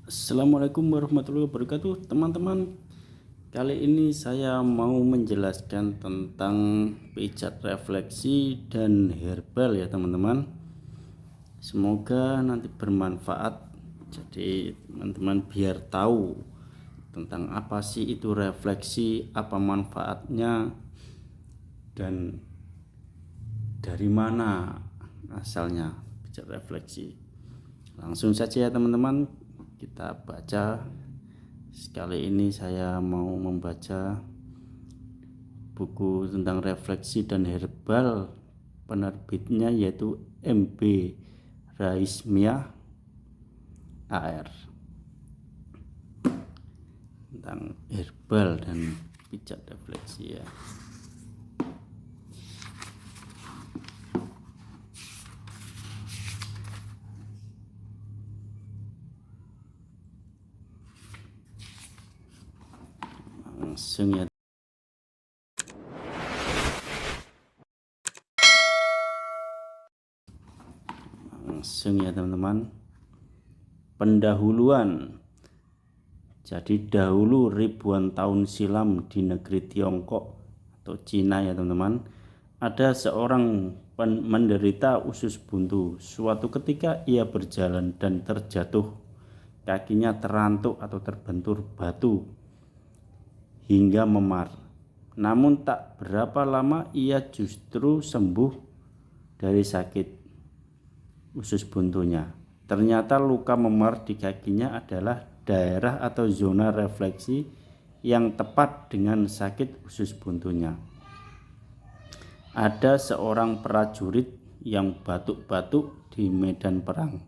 Assalamualaikum warahmatullahi wabarakatuh, teman-teman. Kali ini saya mau menjelaskan tentang pijat refleksi dan herbal ya teman-teman. Semoga nanti bermanfaat. Jadi teman-teman biar tahu tentang apa sih itu refleksi, apa manfaatnya, dan dari mana asalnya pijat refleksi. Langsung saja ya teman-teman, kita baca. Sekali ini saya mau membaca buku tentang refleksi dan herbal, penerbitnya yaitu MB Raismiah AR, tentang herbal dan pijat refleksi ya. Langsung ya. Langsung ya teman-teman. Pendahuluan. Jadi dahulu ribuan tahun silam di negeri Tiongkok atau Cina ya teman-teman, ada seorang menderita usus buntu. Suatu ketika ia berjalan dan terjatuh. Kakinya terantuk atau terbentur batu hingga memar. Namun tak berapa lama ia justru sembuh dari sakit usus buntunya. Ternyata luka memar di kakinya adalah daerah atau zona refleksi yang tepat dengan sakit usus buntunya. Ada seorang prajurit yang batuk-batuk di medan perang.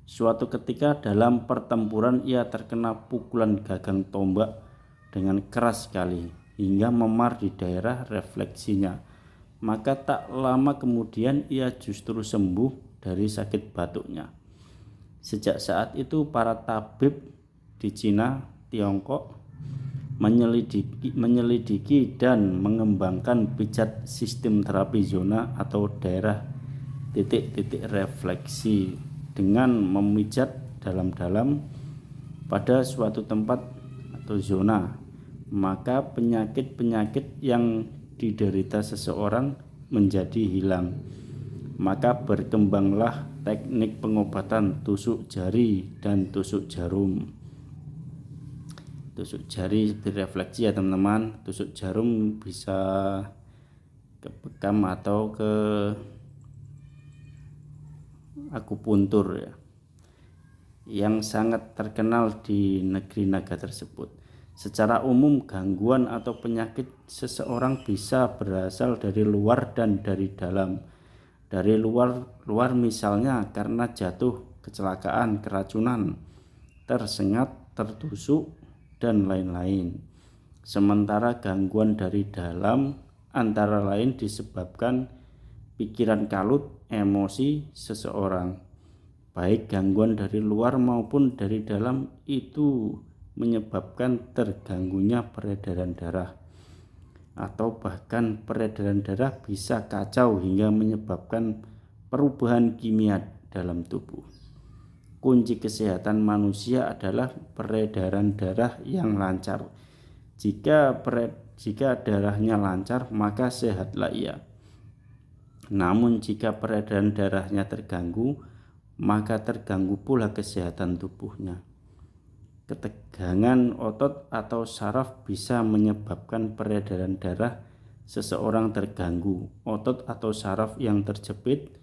Suatu ketika dalam pertempuran ia terkena pukulan gagang tombak dengan keras sekali hingga memar di daerah refleksinya. Maka tak lama kemudian ia justru sembuh dari sakit batuknya. Sejak saat itu para tabib di Cina, Tiongkok menyelidiki dan mengembangkan pijat sistem terapi zona atau daerah titik-titik refleksi dengan memijat dalam-dalam pada suatu tempat atau zona, maka penyakit-penyakit yang diderita seseorang menjadi hilang. Maka berkembanglah teknik pengobatan tusuk jari dan tusuk jarum. Tusuk jari direfleksi ya teman-teman. Tusuk jarum bisa ke bekam atau ke akupuntur ya, yang sangat terkenal di negeri naga tersebut. Secara umum gangguan atau penyakit seseorang bisa berasal dari luar dan dari dalam. Dari luar misalnya karena jatuh, kecelakaan, keracunan, tersengat, tertusuk, dan lain-lain. Sementara gangguan dari dalam antara lain disebabkan pikiran kalut, emosi seseorang. Baik gangguan dari luar maupun dari dalam itu menyebabkan terganggunya peredaran darah, atau bahkan peredaran darah bisa kacau hingga menyebabkan perubahan kimia dalam tubuh. Kunci kesehatan manusia adalah peredaran darah yang lancar. Jika darahnya lancar, maka sehatlah ia. Namun jika peredaran darahnya terganggu, maka terganggu pula kesehatan tubuhnya. Ketegangan otot atau saraf bisa menyebabkan peredaran darah seseorang terganggu. Otot atau saraf yang terjepit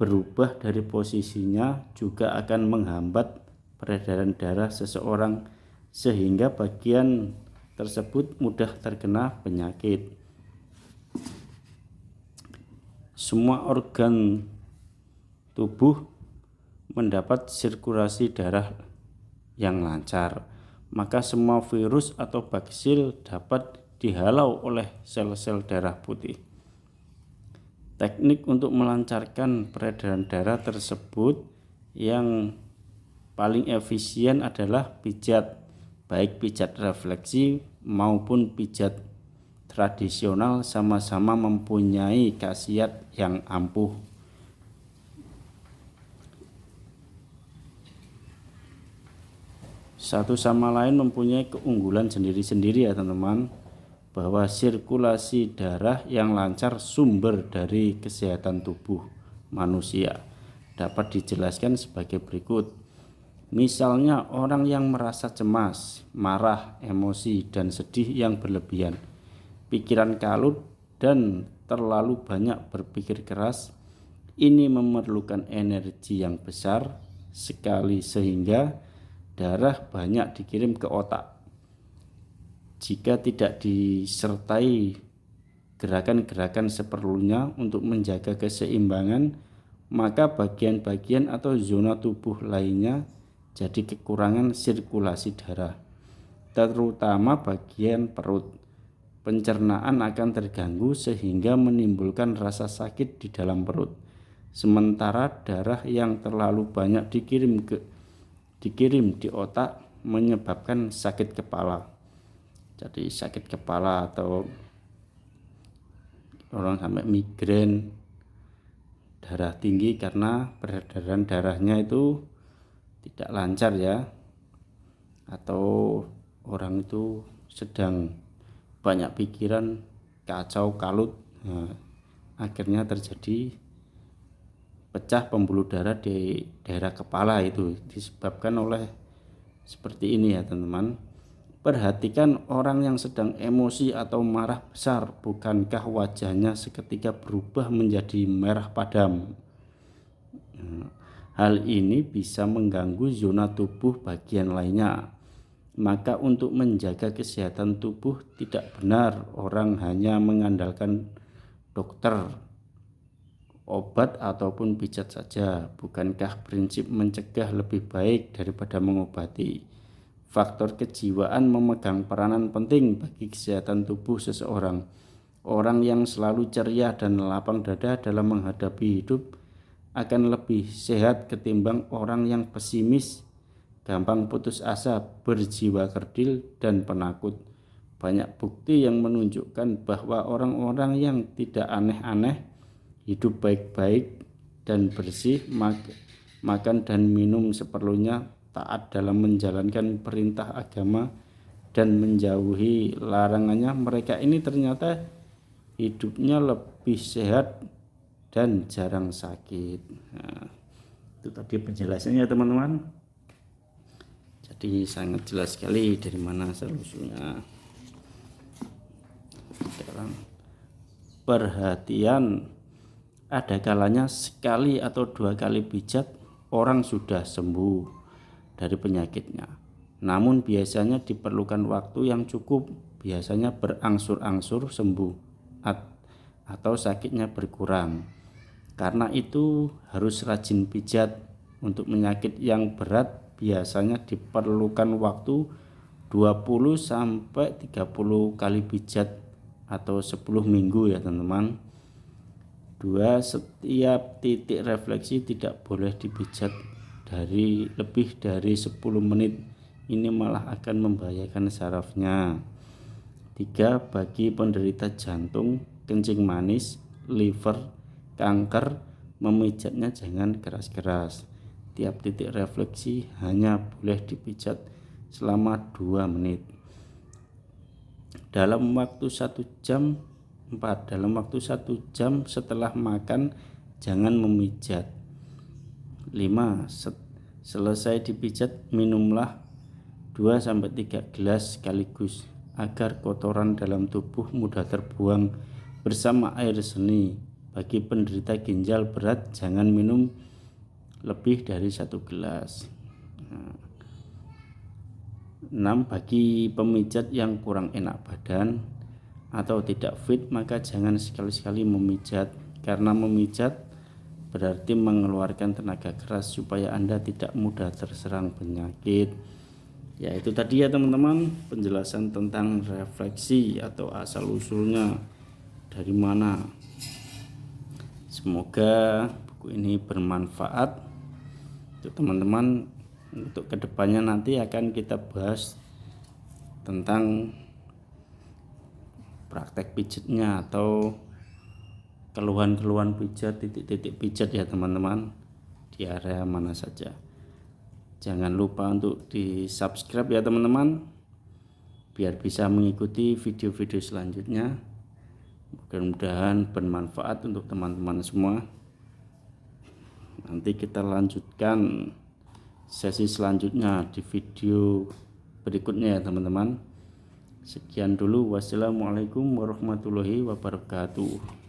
berubah dari posisinya juga akan menghambat peredaran darah seseorang sehingga bagian tersebut mudah terkena penyakit. Semua organ tubuh mendapat sirkulasi darah yang lancar, maka semua virus atau baksil dapat dihalau oleh sel-sel darah putih. Teknik untuk melancarkan peredaran darah tersebut yang paling efisien adalah pijat, baik pijat refleksi maupun pijat tradisional sama-sama mempunyai khasiat yang ampuh. satu sama lain mempunyai keunggulan sendiri-sendiri ya teman-teman, bahwa sirkulasi darah yang lancar sumber dari kesehatan tubuh manusia. Dapat dijelaskan sebagai berikut. Misalnya orang yang merasa cemas, marah, emosi, dan sedih yang berlebihan, pikiran kalut, dan terlalu banyak berpikir keras, ini memerlukan energi yang besar sekali sehingga darah banyak dikirim ke otak. Jika tidak disertai gerakan-gerakan seperlunya untuk menjaga keseimbangan, maka bagian-bagian atau zona tubuh lainnya jadi kekurangan sirkulasi darah, terutama bagian perut. Pencernaan akan terganggu sehingga menimbulkan rasa sakit di dalam perut. Sementara darah yang terlalu banyak dikirim di otak menyebabkan sakit kepala. Jadi sakit kepala atau orang sampai migrain, darah tinggi karena peredaran darahnya itu tidak lancar ya, atau orang itu sedang banyak pikiran, kacau kalut, akhirnya terjadi pecah pembuluh darah di daerah kepala. Itu disebabkan oleh seperti ini ya teman-teman. Perhatikan orang yang sedang emosi atau marah besar, bukankah wajahnya seketika berubah menjadi merah padam? Hal ini bisa mengganggu zona tubuh bagian lainnya. Maka untuk menjaga kesehatan tubuh tidak benar orang hanya mengandalkan dokter, obat ataupun pijat saja. Bukankah prinsip mencegah lebih baik daripada mengobati? Faktor kejiwaan memegang peranan penting bagi kesehatan tubuh seseorang. Orang yang selalu ceria dan lapang dada dalam menghadapi hidup akan lebih sehat ketimbang orang yang pesimis, gampang putus asa, berjiwa kerdil, dan penakut. Banyak bukti yang menunjukkan bahwa orang-orang yang tidak aneh-aneh, hidup baik-baik dan bersih, makan dan minum seperlunya, taat dalam menjalankan perintah agama, dan menjauhi larangannya, mereka ini ternyata hidupnya lebih sehat dan jarang sakit. Nah, itu tadi penjelasannya teman-teman. Jadi sangat jelas sekali dari mana asal-usulnya. Sekarang perhatian, ada kalanya sekali atau 2 kali pijat orang sudah sembuh dari penyakitnya. Namun biasanya diperlukan waktu yang cukup, biasanya berangsur-angsur sembuh atau sakitnya berkurang. Karena itu harus rajin pijat. Untuk penyakit yang berat biasanya diperlukan waktu 20 sampai 30 kali pijat atau 10 minggu ya teman-teman. 2. Setiap titik refleksi tidak boleh dipijat lebih dari 10 menit. Ini malah akan membahayakan sarafnya. 3. Bagi penderita jantung, kencing manis, liver, kanker, memijatnya jangan keras-keras. Tiap titik refleksi hanya boleh dipijat selama 2 menit. Dalam waktu 1 jam setelah makan jangan memijat. 5. Selesai dipijat minumlah 2-3 gelas sekaligus agar kotoran dalam tubuh mudah terbuang bersama air seni. Bagi penderita ginjal berat jangan minum lebih dari 1 gelas. 6. Bagi pemijat yang kurang enak badan atau tidak fit, maka jangan sekali-sekali memijat, karena memijat berarti mengeluarkan tenaga keras supaya Anda tidak mudah terserang penyakit. Ya itu tadi ya teman-teman, penjelasan tentang refleksi atau asal usulnya dari mana. Semoga buku ini bermanfaat untuk teman-teman. Untuk kedepannya nanti akan kita bahas tentang praktek pijatnya atau keluhan-keluhan pijat, titik-titik pijat ya teman-teman, di area mana saja. Jangan lupa untuk di subscribe ya teman-teman, biar bisa mengikuti video-video selanjutnya. Mudah-mudahan bermanfaat untuk teman-teman semua. Nanti kita lanjutkan sesi selanjutnya di video berikutnya ya teman-teman. Sekian dulu, wassalamualaikum warahmatullahi wabarakatuh.